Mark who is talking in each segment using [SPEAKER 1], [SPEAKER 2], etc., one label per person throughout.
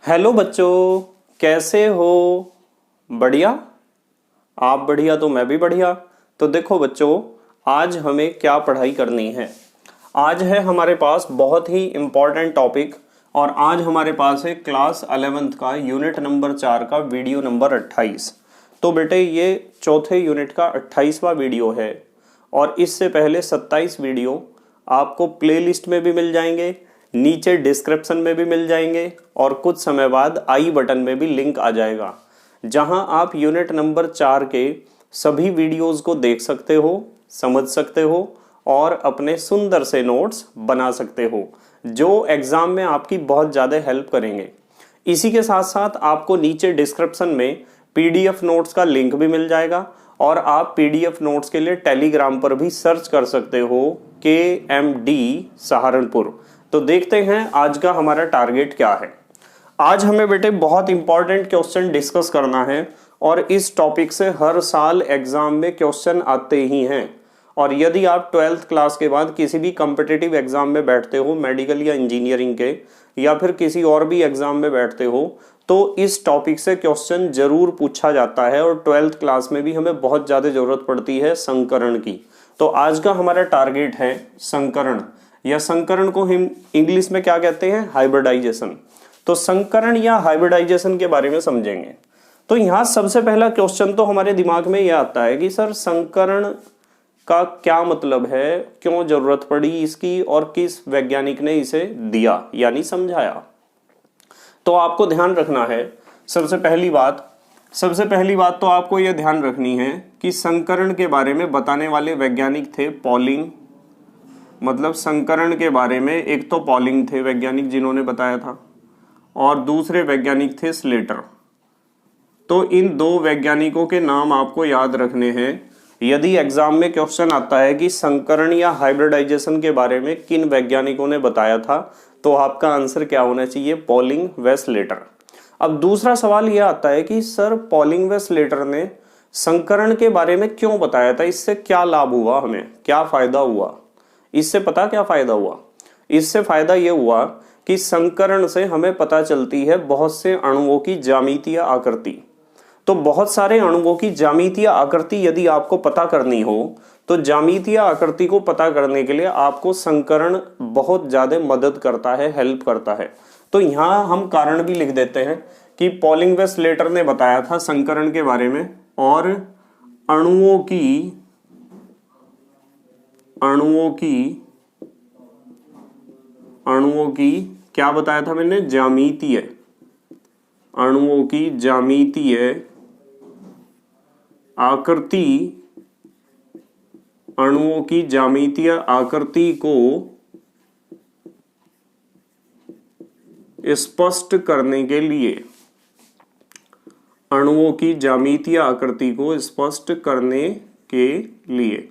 [SPEAKER 1] Hello बच्चों, कैसे हो? बढ़िया। आप बढ़िया तो मैं भी बढ़िया। तो देखो बच्चों, आज हमें क्या पढ़ाई करनी है। आज है हमारे पास बहुत ही इम्पॉर्टेंट टॉपिक और आज हमारे पास है क्लास 11th का यूनिट नंबर 4 का वीडियो नंबर 28। तो बेटे ये चौथे यूनिट का 28वां वीडियो है और इससे पहले 27 वीडियो आपको प्लेलिस्ट में भी मिल जाएंगे, नीचे डिस्क्रिप्शन में भी मिल जाएंगे और कुछ समय बाद आई बटन में भी लिंक आ जाएगा जहां आप यूनिट नंबर 4 के सभी वीडियोस को देख सकते हो, समझ सकते हो और अपने सुंदर से नोट्स बना सकते हो जो एग्जाम में आपकी बहुत ज़्यादा हेल्प करेंगे। इसी के साथ साथ आपको नीचे डिस्क्रिप्शन में पीडीएफ नोट्स का लिंक भी मिल जाएगा और आप पीडीएफ नोट्स के लिए टेलीग्राम पर भी सर्च कर सकते हो KMD सहारनपुर। तो देखते हैं आज का हमारा टारगेट क्या है। आज हमें बेटे बहुत इंपॉर्टेंट क्वेश्चन डिस्कस करना है और इस टॉपिक से हर साल एग्जाम में क्वेश्चन आते ही हैं। और यदि आप 12th क्लास के बाद किसी भी कॉम्पिटिटिव एग्जाम में बैठते हो, मेडिकल या इंजीनियरिंग के या फिर किसी और भी एग्जाम में बैठते हो, तो इस टॉपिक से क्वेश्चन जरूर पूछा जाता है और 12th क्लास में भी हमें बहुत ज़्यादा ज़रूरत पड़ती है संकरण की। तो आज का हमारा टारगेट है संकरण, या संकरण को हम इंग्लिश में क्या कहते हैं, हाइब्रिडाइजेशन। तो संकरण या हाइब्रिडाइजेशन के बारे में समझेंगे। तो यहाँ सबसे पहला क्वेश्चन तो हमारे दिमाग में यह आता है कि सर संकरण का क्या मतलब है, क्यों जरूरत पड़ी इसकी और किस वैज्ञानिक ने इसे दिया यानी समझाया। तो आपको ध्यान रखना है सबसे पहली बात तो आपको यह ध्यान रखनी है कि संकरण के बारे में बताने वाले वैज्ञानिक थे पॉलिंग। मतलब संकरण के बारे में एक तो पॉलिंग थे वैज्ञानिक जिन्होंने बताया था और दूसरे वैज्ञानिक थे स्लेटर। तो इन दो वैज्ञानिकों के नाम आपको याद रखने हैं। यदि एग्जाम में क्वेश्चन आता है कि संकरण या हाइब्रिडाइजेशन के बारे में किन वैज्ञानिकों ने बताया था, तो आपका आंसर क्या होना चाहिए, पॉलिंग व स्लेटर। अब दूसरा सवाल यह आता है कि सर पॉलिंग व स्लेटर ने संकरण के बारे में क्यों बताया था, इससे क्या लाभ हुआ, हमें क्या फायदा हुआ। इससे पता क्या फायदा हुआ, इससे फायदा यह हुआ कि संकरण से हमें पता चलती है बहुत से अणुओं की ज्यामितीय आकृति। तो बहुत सारे अणुओं की ज्यामितीय आकृति यदि आपको पता करनी हो तो ज्यामितीय आकृति को पता करने के लिए आपको संकरण बहुत ज्यादा मदद करता है, हेल्प करता है। तो यहाँ हम कारण भी लिख देते हैं कि पॉलिंग व स्लेटर ने बताया था संकरण के बारे में और अणुओं की क्या बताया था मैंने, ज्यामितीय, अणुओं की ज्यामितीय आकृति, अणुओं की ज्यामितीय आकृति को स्पष्ट करने के लिए, अणुओं की ज्यामितीय आकृति को स्पष्ट करने के लिए।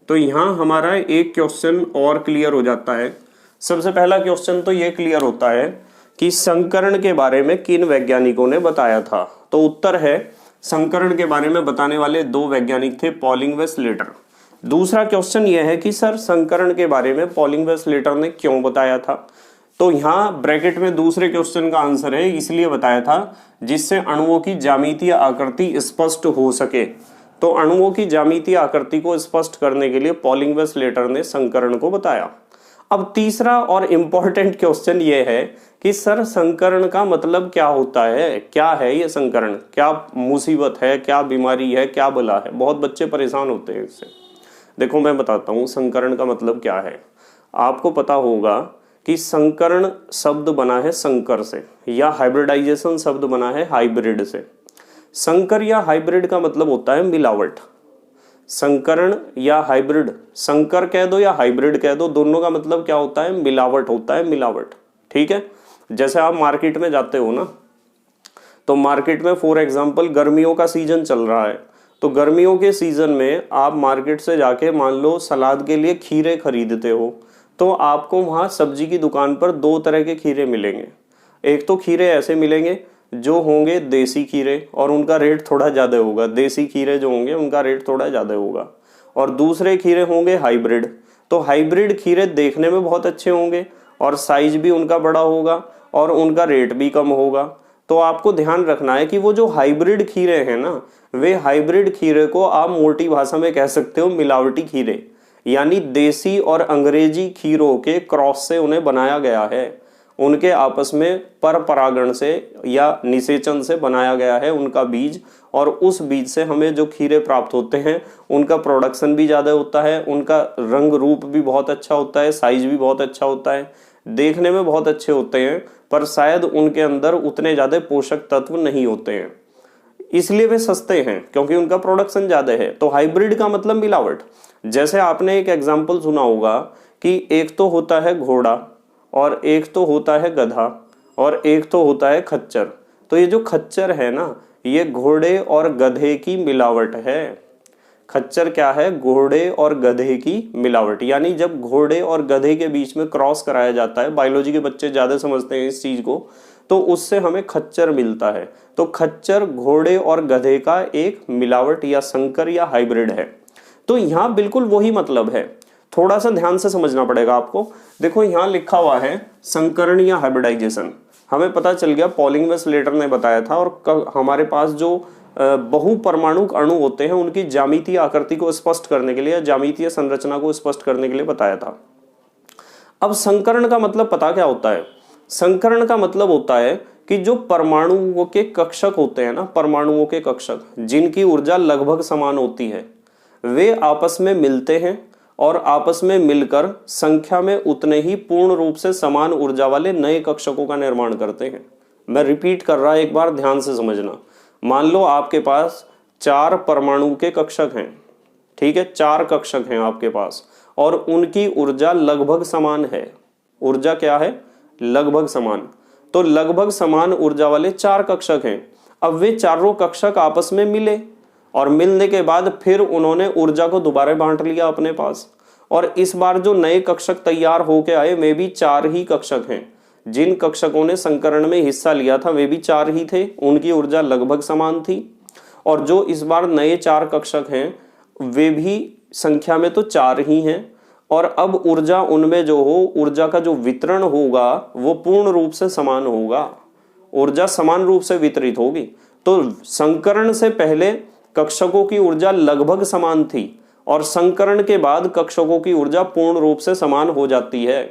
[SPEAKER 1] तो यहां हमारा एक क्वेश्चन और क्लियर हो जाता है। सबसे पहला क्वेश्चन तो ये क्लियर होता है कि संकरण के बारे में किन वैज्ञानिकों ने बताया था। तो उत्तर है संकरण के बारे में बताने वाले दो वैज्ञानिक थे, पॉलिंग व स्लेटर। दूसरा क्वेश्चन यह है कि सर संकरण के बारे में पॉलिंग व स्लेटर ने क्यों बताया था। तो यहाँ ब्रैकेट में दूसरे क्वेश्चन का आंसर है इसलिए बताया था जिससे अणुओं की ज्यामितीय आकृति स्पष्ट हो सके। तो अणुओं की ज्यामितीय आकृति को स्पष्ट करने के लिए पॉलिंग व स्लेटर ने संकरण को बताया। अब तीसरा और इम्पोर्टेंट क्वेश्चन ये है कि सर संकरण का मतलब क्या होता है, क्या है ये संकरण, क्या मुसीबत है, क्या बीमारी है, क्या बला है। बहुत बच्चे परेशान होते हैं इससे। देखो मैं बताता हूँ संकरण का मतलब क्या है। आपको पता होगा कि संकरण शब्द बना है संकर से या हाइब्रिडाइजेशन शब्द बना है हाइब्रिड से। संकर या हाइब्रिड का मतलब होता है मिलावट। संकरण या हाइब्रिड, संकर कह दो या हाइब्रिड कह दो, दोनों का मतलब क्या होता है, मिलावट होता है, मिलावट। ठीक है, जैसे आप मार्केट में जाते हो ना, तो मार्केट में फॉर एग्जांपल गर्मियों का सीजन चल रहा है, तो गर्मियों के सीजन में आप मार्केट से जाके मान लो सलाद के लिए खीरे खरीदते हो, तो आपको वहाँ सब्जी की दुकान पर दो तरह के खीरे मिलेंगे। एक तो खीरे ऐसे मिलेंगे जो होंगे देसी खीरे और उनका रेट थोड़ा ज़्यादा होगा, देसी खीरे जो होंगे उनका रेट थोड़ा ज़्यादा होगा। और दूसरे खीरे होंगे हाइब्रिड। तो हाइब्रिड खीरे देखने में बहुत अच्छे होंगे और साइज भी उनका बड़ा होगा और उनका रेट भी कम होगा। तो आपको ध्यान रखना है कि वो जो हाइब्रिड खीरे हैं ना, वे हाइब्रिड खीरे को आप मोटी भाषा में कह सकते हो मिलावटी खीरे, यानी देसी और अंग्रेजी खीरों के क्रॉस से उन्हें बनाया गया है। उनके आपस में पर परागण से या निषेचन से बनाया गया है उनका बीज, और उस बीज से हमें जो खीरे प्राप्त होते हैं उनका प्रोडक्शन भी ज़्यादा होता है, उनका रंग रूप भी बहुत अच्छा होता है, साइज भी बहुत अच्छा होता है, देखने में बहुत अच्छे होते हैं, पर शायद उनके अंदर उतने ज़्यादा पोषक तत्व नहीं होते हैं, इसलिए वे सस्ते हैं क्योंकि उनका प्रोडक्शन ज़्यादा है। तो हाइब्रिड का मतलब मिलावट। जैसे आपने एक एग्जाम्पल सुना होगा कि एक तो होता है घोड़ा और एक तो होता है गधा और एक तो होता है खच्चर। तो ये जो खच्चर है ना, ये घोड़े और गधे की मिलावट है। खच्चर क्या है? घोड़े और गधे की मिलावट। यानी जब घोड़े और गधे के बीच में क्रॉस कराया जाता है, बायोलॉजी के बच्चे ज्यादा समझते हैं इस चीज को, तो उससे हमें खच्चर मिलता है। तो खच्चर घोड़े और गधे का एक मिलावट या संकर या हाइब्रिड है। तो यहाँ बिल्कुल वही मतलब है, थोड़ा सा ध्यान से समझना पड़ेगा आपको। देखो यहाँ लिखा हुआ है संकरण या हाइब्रिडाइजेशन। हमें पता चल गया, पॉलिंग व स्लेटर ने बताया था, और हमारे पास जो बहुपरमाणुक अणु होते हैं उनकी ज्यामितीय आकृति को स्पष्ट करने के लिए, ज्यामितीय संरचना को स्पष्ट करने के लिए बताया था। अब संकरण का मतलब पता क्या होता है? संकरण का मतलब होता है कि जो परमाणुओं के कक्षक होते हैं ना, परमाणुओं के कक्षक जिनकी ऊर्जा लगभग समान होती है, वे आपस में मिलते हैं और आपस में मिलकर संख्या में उतने ही पूर्ण रूप से समान ऊर्जा वाले नए कक्षकों का निर्माण करते हैं। मैं रिपीट कर रहा, एक बार ध्यान से समझना। मान लो आपके पास 4 परमाणु के कक्षक हैं, ठीक है, 4 कक्षक हैं आपके पास और उनकी ऊर्जा लगभग समान है। ऊर्जा क्या है? लगभग समान। तो लगभग समान ऊर्जा वाले 4 कक्षक हैं। अब वे चारों कक्षक आपस में मिले और मिलने के बाद फिर उन्होंने ऊर्जा को दोबारा बांट लिया अपने पास, और इस बार जो नए कक्षक तैयार होके आए वे भी 4 ही कक्षक हैं। जिन कक्षकों ने संकरण में हिस्सा लिया था वे भी 4 ही थे, उनकी ऊर्जा लगभग समान थी। और जो इस बार नए 4 कक्षक हैं वे भी संख्या में तो 4 ही हैं, और अब ऊर्जा उनमें जो हो, ऊर्जा का जो वितरण होगा वो पूर्ण रूप से समान होगा, ऊर्जा समान रूप से वितरित होगी। तो संकरण से पहले कक्षकों की ऊर्जा लगभग समान थी और संकरण के बाद कक्षकों की ऊर्जा पूर्ण रूप से समान हो जाती है।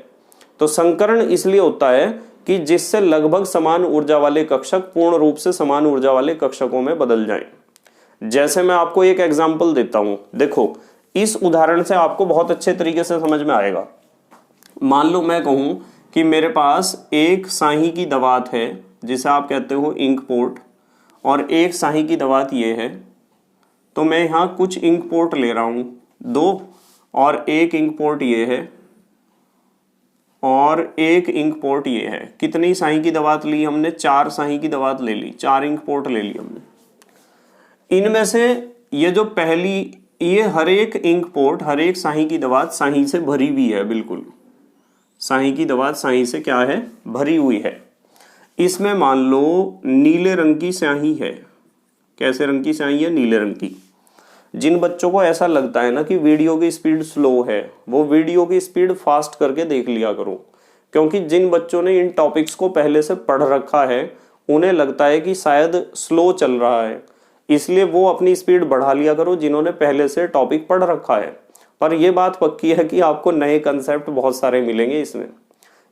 [SPEAKER 1] तो संकरण इसलिए होता है कि जिससे लगभग समान ऊर्जा वाले कक्षक पूर्ण रूप से समान ऊर्जा वाले कक्षकों में बदल जाएं। जैसे मैं आपको एक एग्जांपल देता हूं, देखो इस उदाहरण से आपको बहुत अच्छे तरीके से समझ में आएगा। मान लो मैं कहूं कि मेरे पास एक साही की दवात है जिसे आप कहते हो इंक पोर्ट, और एक साही की दवात ये है। तो मैं यहाँ कुछ इंक पोर्ट ले रहा हूं, 2, और एक इंक पोर्ट ये है और एक इंक पोर्ट ये है। कितनी साही की दवात ली हमने? 4 साही की दवात ले ली, 4 इंक पोर्ट ले ली हमने। इनमें से ये जो पहली, ये हर एक इंक पोर्ट, हर एक साही की दवात साही से भरी हुई है, बिल्कुल साही की दवात साही से क्या है? भरी हुई है। इसमें मान लो नीले रंग की स्याही है। कैसे रंग की स्याही है? नीले रंग की। जिन बच्चों को ऐसा लगता है ना कि वीडियो की स्पीड स्लो है, वो वीडियो की स्पीड फास्ट करके देख लिया करो, क्योंकि जिन बच्चों ने इन टॉपिक्स को पहले से पढ़ रखा है उन्हें लगता है कि शायद स्लो चल रहा है, इसलिए वो अपनी स्पीड बढ़ा लिया करो जिन्होंने पहले से टॉपिक पढ़ रखा है। पर यह बात पक्की है कि आपको नए कंसेप्ट बहुत सारे मिलेंगे इसमें,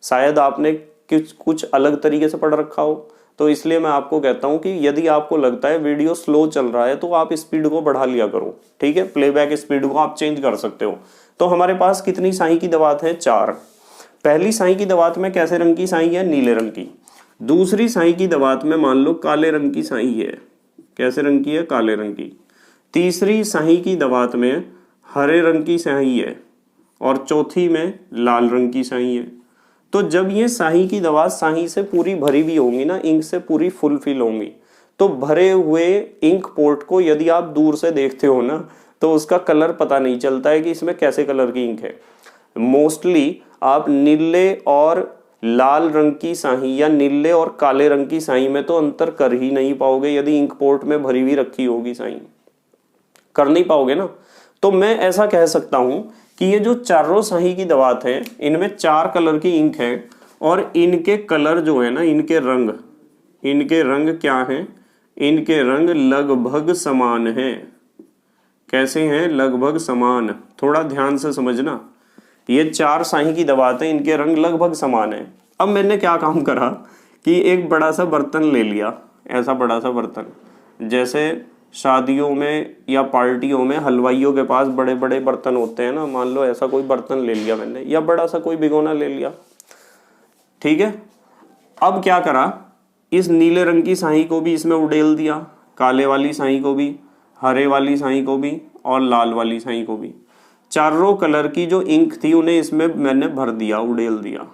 [SPEAKER 1] शायद आपने कुछ अलग तरीके से पढ़ रखा हो। तो इसलिए मैं आपको कहता हूं कि यदि आपको लगता है वीडियो स्लो चल रहा है तो आप स्पीड को बढ़ा लिया करो, ठीक है, प्लेबैक स्पीड को आप चेंज कर सकते हो। तो हमारे पास कितनी साही की दवात है? 4। पहली साही की दवात में कैसे रंग की साही है? नीले रंग की। दूसरी साही की दवात में मान लो काले रंग की साही है। कैसे रंग की है? काले रंग की। तीसरी साही की दवात में हरे रंग की स्याही है और चौथी में लाल रंग की स्याही है। तो जब ये स्याही की दवात स्याही से पूरी भरी हुई होंगी ना, इंक से पूरी फुलफिल होंगी, तो भरे हुए इंक पोर्ट को यदि आप दूर से देखते हो ना तो उसका कलर पता नहीं चलता है कि इसमें कैसे कलर की इंक है। मोस्टली आप नीले और लाल रंग की स्याही या नीले और काले रंग की स्याही में तो अंतर कर ही नहीं पाओगे यदि इंक पोर्ट में भरी हुई रखी होगी स्याही, कर नहीं पाओगे ना। तो मैं ऐसा कह सकता हूं कि ये जो चारों शाही की दवात है इनमें 4 कलर की इंक है और इनके कलर जो है ना, इनके रंग क्या हैं? इनके रंग लगभग समान हैं। कैसे हैं? लगभग समान। थोड़ा ध्यान से समझना, ये 4 शाही की दवात है, इनके रंग लगभग समान है। अब मैंने क्या काम करा कि एक बड़ा सा बर्तन ले लिया, ऐसा बड़ा सा बर्तन, जैसे शादियों में या पार्टियों में हलवाइयों के पास बड़े बड़े बर्तन होते हैं ना, मान लो ऐसा कोई बर्तन ले लिया मैंने, या बड़ा सा कोई भिगोना ले लिया, ठीक है। अब क्या करा, इस नीले रंग की शाही को भी इसमें उड़ेल दिया, काले वाली शाही को भी, हरे वाली शाही को भी और लाल वाली शाही को भी। चारों कलर की जो इंक थी उन्हें इसमें मैंने भर दिया, उड़ेल दिया।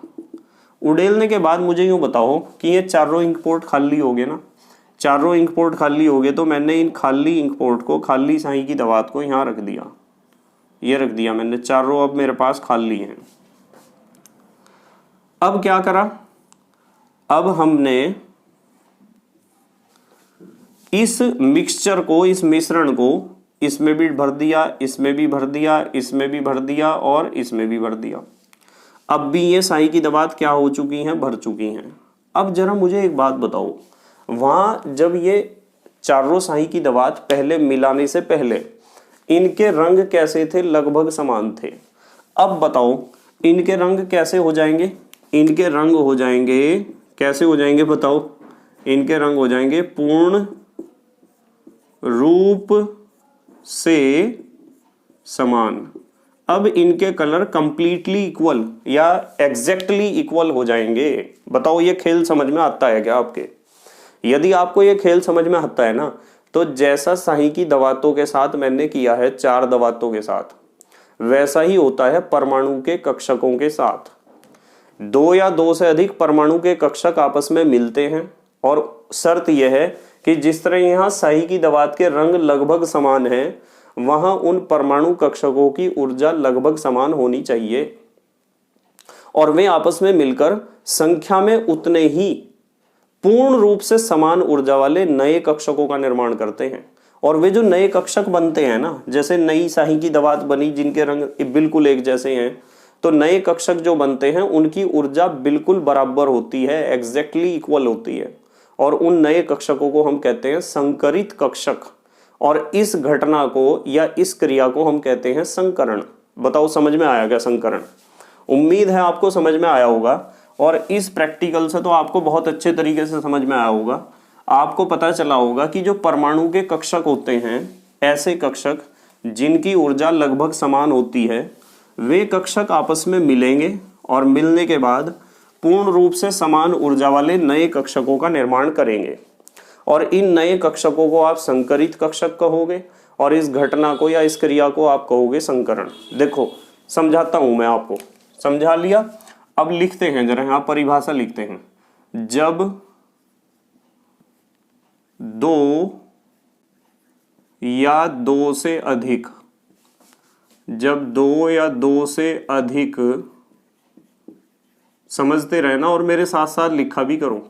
[SPEAKER 1] उड़ेलने के बाद मुझे यूं बताओ कि ये चारों इंक पोर्ट खाली हो गए ना, चारों इंक पोर्ट खाली हो गए, तो मैंने इन खाली इंक पोर्ट को, खाली शाही की दवात को यहाँ रख दिया, ये रख दिया मैंने, चारों अब मेरे पास खाली हैं। अब क्या करा, अब हमने इस मिक्सचर को, इस मिश्रण को इसमें भी भर दिया, इसमें भी भर दिया, इसमें भी भर दिया और इसमें भी भर दिया। अब भी ये शाही की दवात क्या हो चुकी हैं? भर चुकी हैं। अब जरा मुझे एक बात बताओ, वहां जब ये चारों शाही की दवात पहले मिलाने से पहले इनके रंग कैसे थे? लगभग समान थे। अब बताओ इनके रंग कैसे हो जाएंगे? इनके रंग हो जाएंगे, कैसे हो जाएंगे बताओ? इनके रंग हो जाएंगे पूर्ण रूप से समान। अब इनके कलर कंप्लीटली इक्वल या एग्जैक्टली इक्वल हो जाएंगे। बताओ ये खेल समझ में आता है क्या आपके? यदि आपको ये खेल समझ में आता है ना, तो जैसा शाही की दवातों के साथ मैंने किया है, 4 दवातों के साथ, वैसा ही होता है परमाणु के कक्षकों के साथ। 2 या 2 से अधिक परमाणु के कक्षक आपस में मिलते हैं और शर्त यह है कि जिस तरह यहाँ शाही की दवात के रंग लगभग समान हैं, वहां उन परमाणु कक्षकों की ऊर्जा लगभग समान होनी चाहिए और वे आपस में मिलकर संख्या में उतने ही पूर्ण रूप से समान ऊर्जा वाले नए कक्षकों का निर्माण करते हैं। और वे जो नए कक्षक बनते हैं ना, जैसे नई शाही की दवात बनी जिनके रंग बिल्कुल एक जैसे हैं, तो नए कक्षक जो बनते हैं उनकी ऊर्जा बिल्कुल बराबर होती है, एग्जैक्टली इक्वल होती है, और उन नए कक्षकों को हम कहते हैं संकरित कक्षक। और इस घटना को या इस क्रिया को हम कहते हैं संकरण। बताओ समझ में आया क्या संकरण? उम्मीद है आपको समझ में आया होगा, और इस प्रैक्टिकल से तो आपको बहुत अच्छे तरीके से समझ में आया होगा। आपको पता चला होगा कि जो परमाणु के कक्षक होते हैं, ऐसे कक्षक जिनकी ऊर्जा लगभग समान होती है, वे कक्षक आपस में मिलेंगे और मिलने के बाद पूर्ण रूप से समान ऊर्जा वाले नए कक्षकों का निर्माण करेंगे। और इन नए कक्षकों को आप संकरित कक्षक कहोगे और इस घटना को या इस क्रिया को आप कहोगे संकरण। देखो समझाता हूं मैं आपको, समझा लिया? अब लिखते हैं जरा, यहां परिभाषा लिखते हैं। जब 2 या 2 से अधिक, जब 2 या 2 से अधिक, समझते रहना और मेरे साथ साथ लिखा भी करो।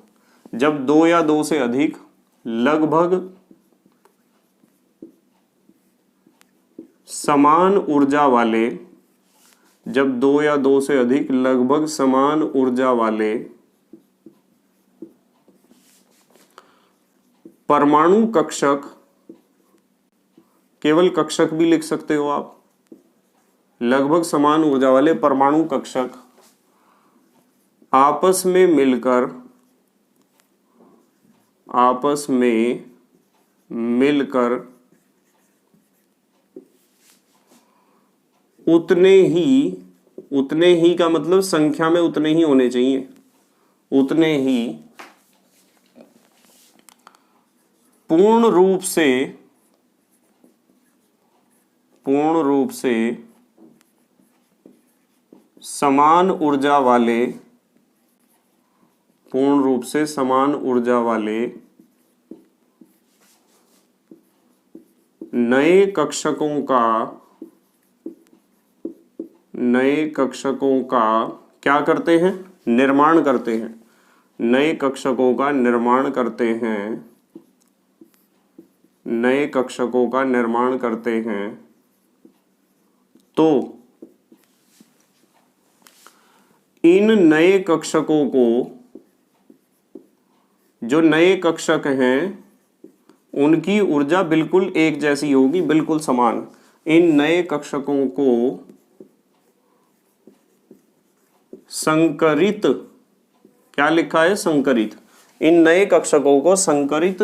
[SPEAKER 1] जब 2 या 2 से अधिक लगभग समान ऊर्जा वाले, जब 2 या 2 से अधिक लगभग समान ऊर्जा वाले परमाणु कक्षक, केवल कक्षक भी लिख सकते हो आप, लगभग समान ऊर्जा वाले परमाणु कक्षक आपस में मिलकर उतने ही का मतलब संख्या में उतने ही होने चाहिए, उतने ही पूर्ण रूप से समान ऊर्जा वाले, पूर्ण रूप से समान ऊर्जा वाले नए कक्षकों का क्या करते हैं? निर्माण करते हैं। नए कक्षकों का निर्माण करते हैं, नए कक्षकों का निर्माण करते हैं। तो इन नए कक्षकों को, जो नए कक्षक हैं उनकी ऊर्जा बिल्कुल एक जैसी होगी, बिल्कुल समान। इन नए कक्षकों को संकरित, क्या लिखा है, संकरित, इन नए कक्षकों को संकरित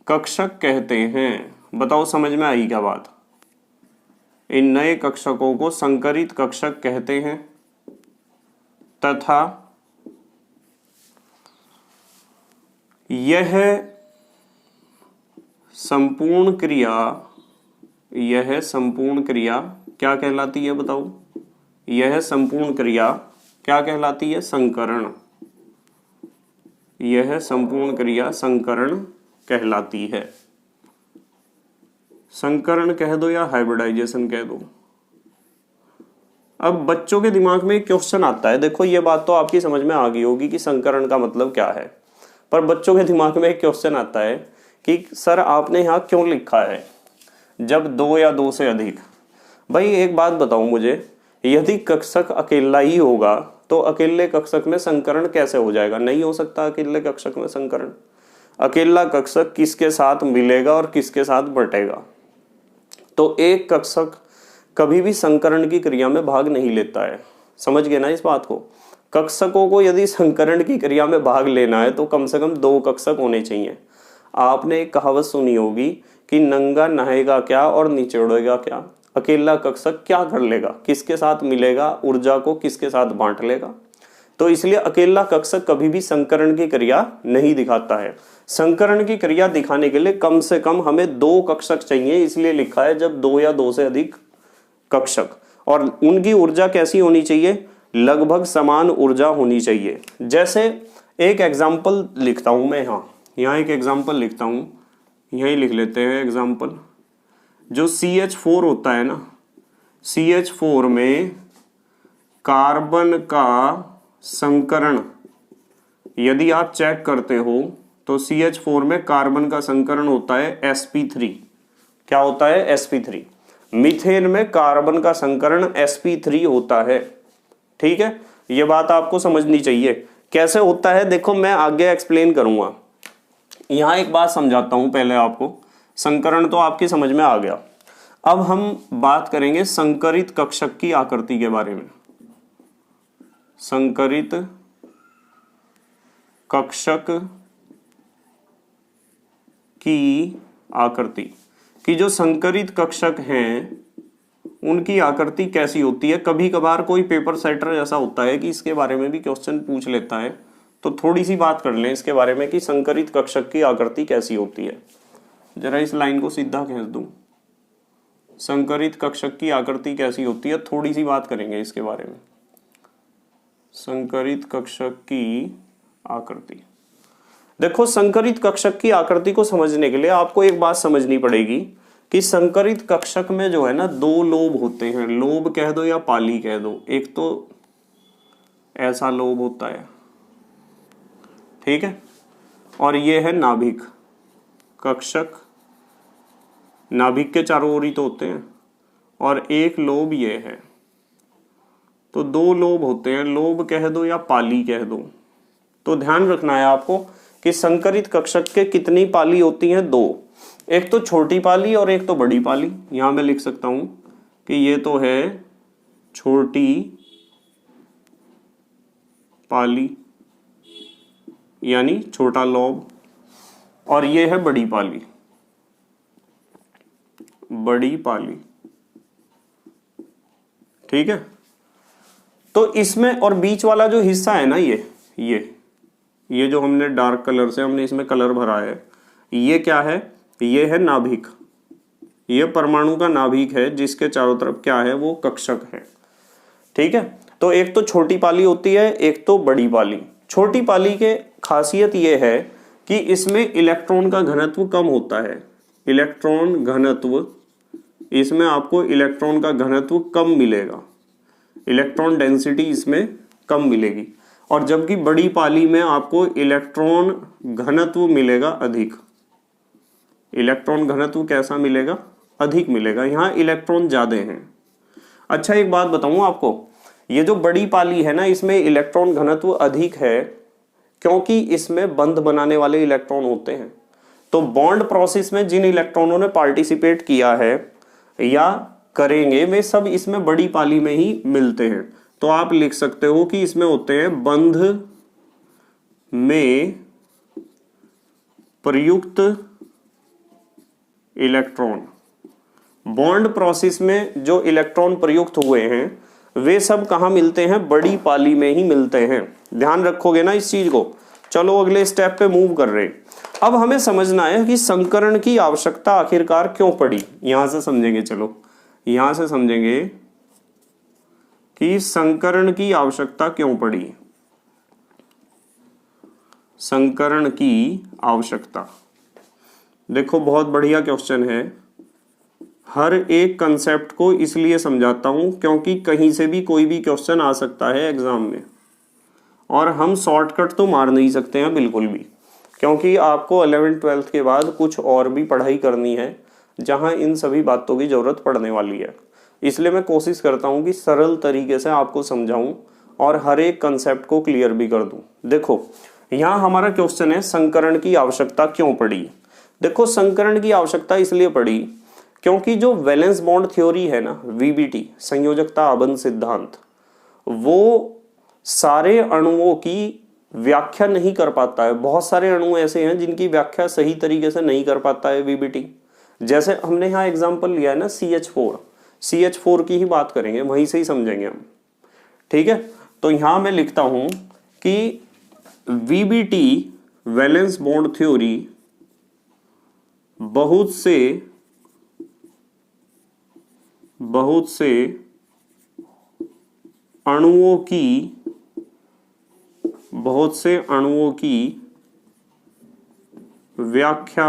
[SPEAKER 1] कक्षक कहते हैं। बताओ समझ में आई क्या बात? इन नए कक्षकों को संकरित कक्षक कहते हैं तथा यह संपूर्ण क्रिया क्या कहलाती है? बताओ, यह संपूर्ण क्रिया क्या कहलाती है? संकरण। यह संपूर्ण क्रिया संकरण कहलाती है। संकरण कह दो या हाइब्रिडाइजेशन कह दो। अब बच्चों के दिमाग में एक क्वेश्चन आता है, देखो ये बात तो आपकी समझ में आ गई होगी कि संकरण का मतलब क्या है, पर बच्चों के दिमाग में एक क्वेश्चन आता है कि सर आपने यहाँ क्यों लिखा है जब दो या दो से अधिक। भाई एक बात बताओ मुझे, यदि कक्षक अकेला ही होगा तो अकेले कक्षक में संकरण कैसे हो जाएगा? नहीं हो सकता अकेले कक्षक में संकरण। अकेला कक्षक किसके साथ मिलेगा और किसके साथ बटेगा? तो एक कक्षक कभी भी संकरण की क्रिया में भाग नहीं लेता है। समझ गए ना इस बात को? कक्षकों को यदि संकरण की क्रिया में भाग लेना है तो कम से कम दो कक्षक होने चाहिए। आपने एक कहावत सुनी होगी कि नंगा नहाएगा क्या और निचोड़ेगा क्या। अकेला कक्षक क्या कर लेगा, किसके साथ मिलेगा, ऊर्जा को किसके साथ बांट लेगा। तो इसलिए अकेला कक्षक कभी भी संकरण की क्रिया नहीं दिखाता है। संकरण की क्रिया दिखाने के लिए कम से कम हमें दो कक्षक चाहिए, इसलिए लिखा है जब दो या दो से अधिक कक्षक, और उनकी ऊर्जा कैसी होनी चाहिए? लगभग समान ऊर्जा होनी चाहिए। जैसे एक एग्जाम्पल लिखता हूं मैं, यहाँ एक एग्जाम्पल लिखता हूं, यही लिख लेते हैं एग्जाम्पल। जो CH4 होता है ना, CH4 में कार्बन का संकरण यदि आप चेक करते हो तो CH4 में कार्बन का संकरण होता है sp3। क्या होता है? sp3। मीथेन में कार्बन का संकरण sp3 होता है। ठीक है, ये बात आपको समझनी चाहिए। कैसे होता है देखो, मैं आगे एक्सप्लेन करूंगा। यहां एक बात समझाता हूं पहले आपको। संकरण तो आपकी समझ में आ गया। अब हम बात करेंगे संकरित कक्षक की आकृति के बारे में। संकरित कक्षक की आकृति, कि जो संकरित कक्षक हैं उनकी आकृति कैसी होती है। कभी कभार कोई पेपर सेटर ऐसा होता है कि इसके बारे में भी क्वेश्चन पूछ लेता है, तो थोड़ी सी बात कर लें इसके बारे में कि संकरित कक्षक की आकृति कैसी होती है। जरा इस लाइन को सीधा खींच दूं। संकरित कक्षक की आकृति कैसी होती है, थोड़ी सी बात करेंगे इसके बारे में। संकरित कक्षक की आकृति, देखो संकरित कक्षक की आकृति को समझने के लिए आपको एक बात समझनी पड़ेगी कि संकरित कक्षक में जो है ना, दो लोब होते हैं। लोब कह दो या पाली कह दो। एक तो ऐसा लोब होता है, ठीक है, और ये है नाभिक। कक्षक नाभिक के चारों ओर ही तो होते हैं, और एक लोब ये है। तो दो लोब होते हैं, लोब कह दो या पाली कह दो। तो ध्यान रखना है आपको कि संकरित कक्षक के कितनी पाली होती हैं? दो। एक तो छोटी पाली और एक तो बड़ी पाली। यहां मैं लिख सकता हूं कि ये तो है छोटी पाली यानी छोटा लोब, और ये है बड़ी पाली, बड़ी पाली। ठीक है, तो इसमें और बीच वाला जो हिस्सा है ना, ये जो हमने डार्क कलर से हमने इसमें कलर भरा है, ये क्या है? ये है नाभिक। ये परमाणु का नाभिक है जिसके चारों तरफ क्या है? वो कक्षक है। ठीक है, तो एक तो छोटी पाली होती है, एक तो बड़ी पाली। छोटी पाली के खासियत ये है कि इसमें इलेक्ट्रॉन का घनत्व कम होता है। इलेक्ट्रॉन घनत्व, इसमें आपको इलेक्ट्रॉन का घनत्व कम मिलेगा, इलेक्ट्रॉन डेंसिटी इसमें कम मिलेगी। और जबकि बड़ी पाली में आपको इलेक्ट्रॉन घनत्व मिलेगा अधिक। इलेक्ट्रॉन घनत्व कैसा मिलेगा? अधिक मिलेगा। यहाँ इलेक्ट्रॉन ज्यादा हैं। अच्छा एक बात बताऊं आपको, ये जो बड़ी पाली है ना, इसमें इलेक्ट्रॉन घनत्व अधिक है क्योंकि इसमें बंध बनाने वाले इलेक्ट्रॉन होते हैं। तो बॉन्ड प्रोसेस में जिन इलेक्ट्रॉनों ने पार्टिसिपेट किया है या करेंगे वे सब इसमें बड़ी पाली में ही मिलते हैं। तो आप लिख सकते हो कि इसमें होते हैं बंध में प्रयुक्त इलेक्ट्रॉन। बॉन्ड प्रोसेस में जो इलेक्ट्रॉन प्रयुक्त हुए हैं वे सब कहां मिलते हैं? बड़ी पाली में ही मिलते हैं। ध्यान रखोगे ना इस चीज को। चलो अगले स्टेप पे मूव कर रहे हैं। अब हमें समझना है कि संकरण की आवश्यकता आखिरकार क्यों पड़ी। यहां से समझेंगे, चलो यहां से समझेंगे कि संकरण की आवश्यकता क्यों पड़ी। संकरण की आवश्यकता, देखो बहुत बढ़िया क्वेश्चन है। हर एक कंसेप्ट को इसलिए समझाता हूं क्योंकि कहीं से भी कोई भी क्वेश्चन आ सकता है एग्जाम में, और हम शॉर्टकट तो मार नहीं सकते हैं बिल्कुल भी, क्योंकि आपको 11th 12th के बाद कुछ और भी पढ़ाई करनी है जहां इन सभी बातों की जरूरत पड़ने वाली है। इसलिए मैं कोशिश करता हूं कि सरल तरीके से आपको समझाऊं और हर एक कंसेप्ट को क्लियर भी कर दूं। देखो यहाँ हमारा क्वेश्चन है संकरण की आवश्यकता क्यों पड़ी। देखो संकरण की आवश्यकता इसलिए पड़ी क्योंकि जो वैलेंस बॉन्ड थ्योरी है ना, VBT संयोजकता आबंध सिद्धांत, वो सारे अणुओं की व्याख्या नहीं कर पाता है। बहुत सारे अणु ऐसे हैं जिनकी व्याख्या सही तरीके से नहीं कर पाता है VBT। जैसे हमने यहाँ एग्जांपल लिया है ना CH4 की ही बात करेंगे, वहीं से ही समझेंगे हम, ठीक है। तो यहां मैं लिखता हूं कि VBT वैलेंस बॉन्ड थ्योरी बहुत से अणुओं की व्याख्या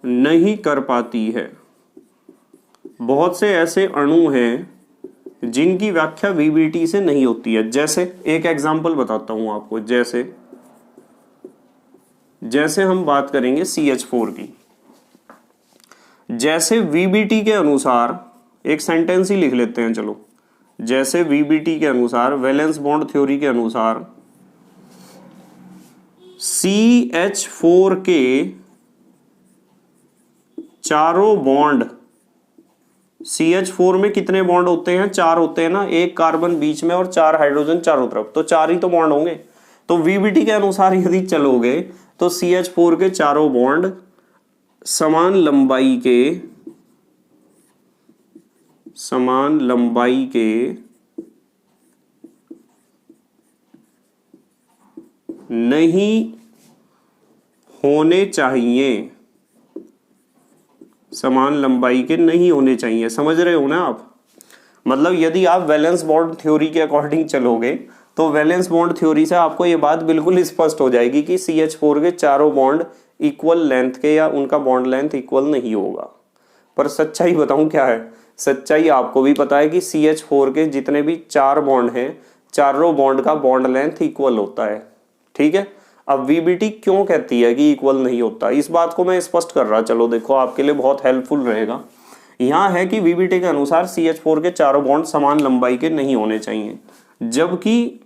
[SPEAKER 1] नहीं कर पाती है। बहुत से ऐसे अणु हैं जिनकी व्याख्या VBT से नहीं होती है। जैसे एक एग्जांपल बताता हूं आपको, जैसे हम बात करेंगे CH4 की। जैसे VBT के अनुसार, एक सेंटेंस ही लिख लेते हैं चलो, जैसे VBT के अनुसार, वैलेंस बॉन्ड थ्योरी के अनुसार CH4 के चारों बॉन्ड, CH4 में कितने बॉन्ड होते हैं? 4 होते हैं ना, एक कार्बन बीच में और 4 हाइड्रोजन चारों तरफ, तो 4 ही तो बॉन्ड होंगे। तो VBT के अनुसार यदि चलोगे तो CH4 के चारों बॉन्ड समान लंबाई के नहीं होने चाहिए, समान लंबाई के नहीं होने चाहिए। समझ रहे हो ना आप? मतलब यदि आप वैलेंस बॉन्ड थ्योरी के अकॉर्डिंग चलोगे तो वैलेंस बॉन्ड थ्योरी से आपको ये बात बिल्कुल स्पष्ट हो जाएगी कि CH4 के चारों बॉन्ड इक्वल लेंथ के या उनका बॉन्ड लेंथ इक्वल नहीं होगा। पर सच्चाई बताऊं क्या है? सच्चाई आपको भी पता है कि CH4 के जितने भी 4 बॉन्ड हैं, चारों बॉन्ड का बॉन्ड लेंथ इक्वल होता है, ठीक है। अब VBT क्यों कहती है कि इक्वल नहीं होता, इस बात को मैं स्पष्ट कर रहा, चलो देखो आपके लिए बहुत हेल्पफुल रहेगा। यहां है कि VBT के अनुसार CH4 के चारों बॉन्ड समान लंबाई के नहीं होने चाहिए, जबकि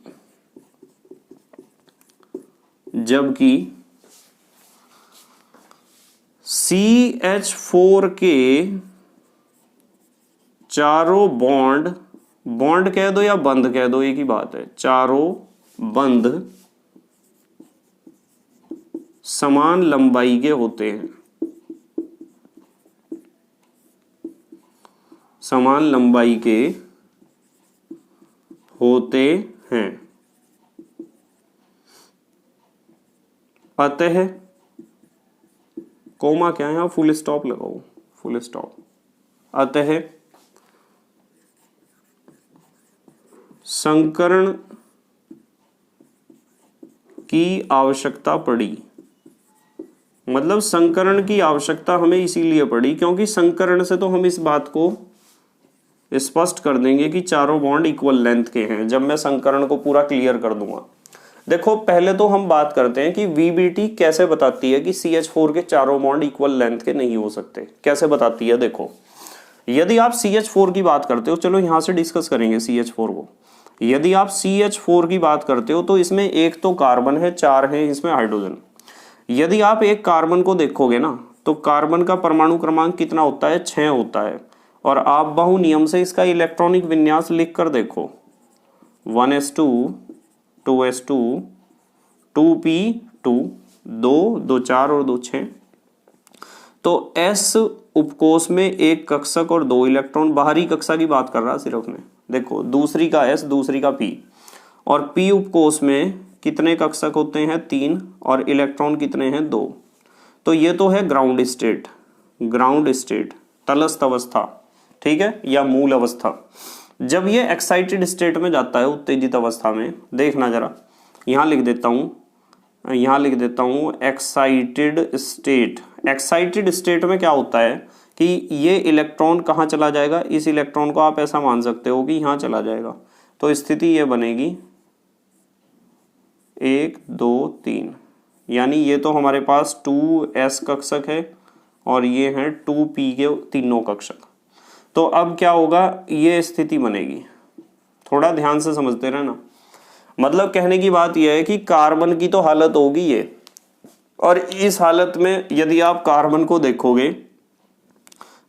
[SPEAKER 1] CH4 के चारों बॉन्ड कह दो या बंध कह दो, एक ही बात है, चारों बंध समान लंबाई के होते हैं, समान लंबाई के होते हैं। अतः कोमा क्या है यहाँ, फुल स्टॉप लगाओ, फुल स्टॉप। अतः संकरण की आवश्यकता पड़ी। मतलब संकरण की आवश्यकता हमें इसीलिए पड़ी क्योंकि संकरण से तो हम इस बात को स्पष्ट कर देंगे कि चारों बॉन्ड इक्वल लेंथ के हैं, जब मैं संकरण को पूरा क्लियर कर दूंगा। देखो पहले तो हम बात करते हैं कि VBT कैसे बताती है कि CH4 के चारों बॉन्ड इक्वल लेंथ के नहीं हो सकते। कैसे बताती है, देखो यदि आप CH4 की बात करते हो, चलो यहां से डिस्कस करेंगे CH4 को। यदि आप CH4 की बात करते हो तो इसमें एक तो कार्बन है, 4 है इसमें हाइड्रोजन। यदि आप एक कार्बन को देखोगे ना तो कार्बन का परमाणु क्रमांक कितना होता है, 6 होता है। और आप बाहु नियम से इसका इलेक्ट्रॉनिक विन्यास लिख कर देखो, 1s2 2s2 2p2 2 2 4 और 2 6। तो S उपकोष में एक कक्षक और 2 इलेक्ट्रॉन, बाहरी कक्षा की बात कर रहा सिर्फ मैं, देखो दूसरी का S दूसरी का P। और P उपकोष में कितने कक्षक होते हैं, 3, और इलेक्ट्रॉन कितने हैं, 2। तो ये तो है ग्राउंड स्टेट, ग्राउंड स्टेट तलस्थ अवस्था, ठीक है, या मूल अवस्था। जब ये एक्साइटेड स्टेट में जाता है, उत्तेजित अवस्था में, देखना जरा यहाँ लिख देता हूँ एक्साइटेड स्टेट। एक्साइटेड स्टेट में क्या होता है कि ये इलेक्ट्रॉन कहाँ चला जाएगा, इस इलेक्ट्रॉन को आप ऐसा मान सकते हो कि यहाँ चला जाएगा। तो स्थिति ये बनेगी 1 2 3, यानी ये तो हमारे पास 2s कक्षक है और ये हैं 2p के तीनों कक्षक। तो अब क्या होगा, ये स्थिति बनेगी, थोड़ा ध्यान से समझते रहना। मतलब कहने की बात यह है कि कार्बन की तो हालत होगी ये, और इस हालत में यदि आप कार्बन को देखोगे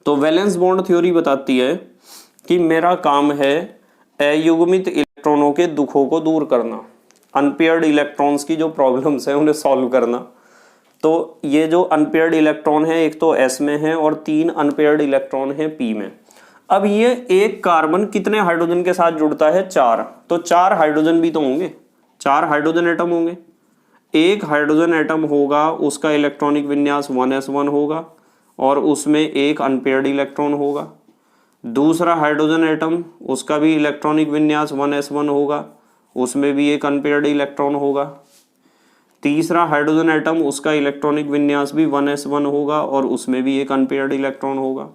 [SPEAKER 1] तो वैलेंस बॉन्ड थ्योरी बताती है कि मेरा काम है अयुग्मित इलेक्ट्रॉनों के दुखों को दूर करना, अनपेयर्ड इलेक्ट्रॉन्स की जो प्रॉब्लम्स हैं उन्हें सॉल्व करना। तो ये जो अनपेयर्ड इलेक्ट्रॉन है, एक तो S में है और 3 अनपेयर्ड इलेक्ट्रॉन है P में। अब ये एक कार्बन कितने हाइड्रोजन के साथ जुड़ता है, 4। तो 4 हाइड्रोजन भी तो होंगे, 4 हाइड्रोजन एटम होंगे। एक हाइड्रोजन एटम होगा, उसका इलेक्ट्रॉनिक विन्यास 1s1 होगा और उसमें एक अनपेयर्ड इलेक्ट्रॉन होगा। दूसरा हाइड्रोजन एटम, उसका भी इलेक्ट्रॉनिक विन्यास 1s1 होगा, उसमें भी एक अनपेयर्ड इलेक्ट्रॉन होगा। तीसरा हाइड्रोजन एटम, उसका इलेक्ट्रॉनिक विन्यास भी 1s1 होगा और उसमें भी एक अनपेयर्ड इलेक्ट्रॉन होगा।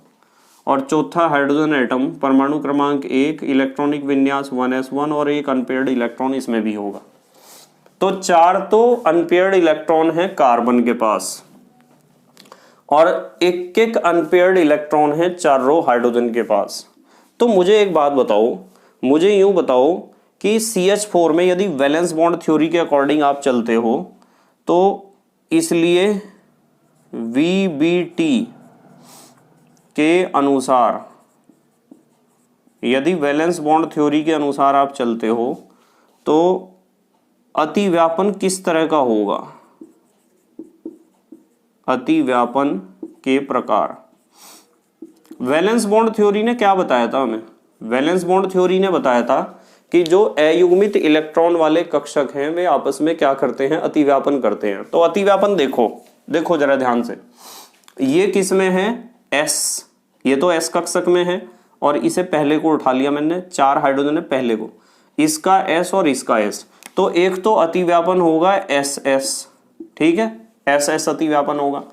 [SPEAKER 1] और चौथा हाइड्रोजन एटम, परमाणु क्रमांक 1, इलेक्ट्रॉनिक विन्यास 1s1 और एक अनपेयर्ड इलेक्ट्रॉन इसमें भी होगा। तो 4 तो अनपेयर्ड इलेक्ट्रॉन है कार्बन के पास और एक एक अनपेयर्ड इलेक्ट्रॉन है चारों हाइड्रोजन के पास। तो मुझे एक बात बताओ, मुझे यूं बताओ कि CH4 में यदि वैलेंस बॉन्ड थ्योरी के अकॉर्डिंग आप चलते हो तो इसलिए VBT के अनुसार, यदि वैलेंस बॉन्ड थ्योरी के अनुसार आप चलते हो तो अतिव्यापन किस तरह का होगा, अतिव्यापन के प्रकार। वैलेंस बॉन्ड थ्योरी ने क्या बताया था हमें, वैलेंस बॉन्ड थ्योरी ने बताया था कि जो अयुग्मित इलेक्ट्रॉन वाले कक्षक हैं वे आपस में क्या करते हैं, अतिव्यापन करते हैं। तो अतिव्यापन देखो जरा ध्यान से, ये किस में है, S, ये तो S कक्षक में है और इसे पहले को उठा लिया मैंने, 4 हाइड्रोजन है पहले को, इसका S और इसका S। तो एक तो अतिव्यापन होगा SS, ठीक है, SS अतिव्यापन होगा।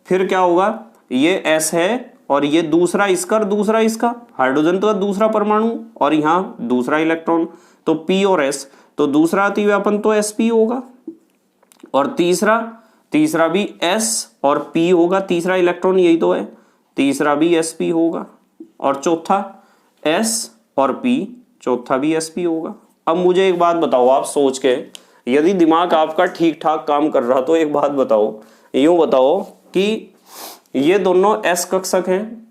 [SPEAKER 1] फिर क्या होगा, ये S है और ये दूसरा इसका और दूसरा इसका, हाइड्रोजन तो दूसरा परमाणु और यहाँ दूसरा इलेक्ट्रॉन, तो P और S, तो दूसरा अतिव्यापन तो SP होगा। और तीसरा भी S और P होगा, तीसरा इलेक्ट्रॉन यही तो है, तीसरा भी SP होगा। और चौथा S और P, चौथा भी SP होगा। अब मुझे एक बात बताओ, आप सोच के, यदि दिमाग आपका ठीक ठाक काम कर रहा तो एक बात बताओ, यूं बताओ कि ये दोनों S कक्षक हैं,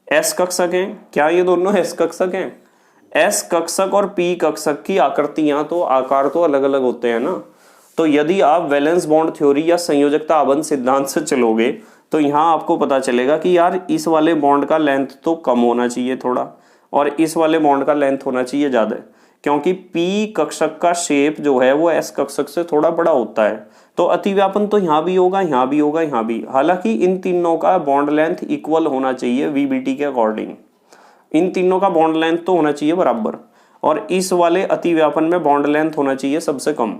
[SPEAKER 1] S कक्षक हैं क्या, ये दोनों S कक्षक हैं। S कक्षक और P कक्षक की आकृतियां तो, आकार तो अलग अलग होते हैं ना। तो यदि आप वैलेंस बॉन्ड थ्योरी या संयोजकता आबंध सिद्धांत से चलोगे तो यहाँ आपको पता चलेगा कि यार इस वाले बॉन्ड का लेंथ तो कम होना चाहिए थोड़ा और इस वाले बॉन्ड का लेंथ होना चाहिए ज्यादा, क्योंकि P कक्षक का शेप जो है वो S कक्षक से थोड़ा बड़ा होता है। तो अतिव्यापन तो यहाँ भी होगा, यहाँ भी होगा, यहाँ भी। हालांकि इन तीनों का बॉन्ड लेंथ इक्वल होना चाहिए VBT के अकॉर्डिंग, इन तीनों का बॉन्ड लेंथ तो होना चाहिए बराबर, और इस वाले अतिव्यापन में बॉन्ड लेंथ होना चाहिए सबसे कम।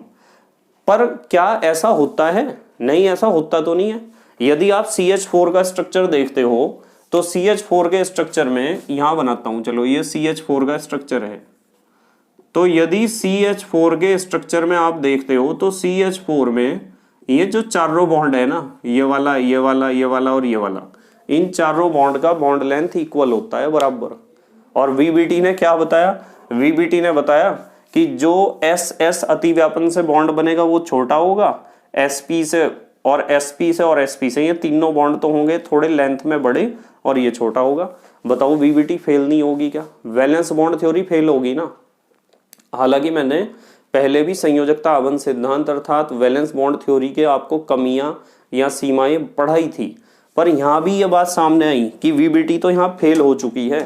[SPEAKER 1] पर क्या ऐसा होता है, नहीं, ऐसा होता तो नहीं है। यदि आप CH4 का स्ट्रक्चर देखते हो तो CH4 के स्ट्रक्चर में, यहां बनाता हूं, चलो ये CH4 का स्ट्रक्चर है, तो यदि CH4 के स्ट्रक्चर में आप देखते हो तो CH4 में ये जो चारों बॉन्ड है ना, ये वाला, ये वाला, ये वाला और ये वाला, इन चारों बॉन्ड का बॉन्ड लेंथ इक्वल होता है, बराबर। और VBT ने क्या बताया? VBT ने बताया कि जो SS अतिव्यापन से बॉन्ड बनेगा वो छोटा होगा, SP से और SP से और SP से, ये तीनों बॉन्ड तो होंगे थोड़े लेंथ में बड़े और ये छोटा होगा। बताओ VBT फेल नहीं होगी क्या? वैलेंस बॉन्ड थ्योरी फेल होगी ना। हालांकि मैंने पहले भी संयोजकता आबंध सिद्धांत अर्थात वैलेंस बॉन्ड थ्योरी के आपको कमियां या सीमाएं पढ़ाई थी, पर यहां भी ये बात सामने आई कि VBT तो यहां फेल हो चुकी है।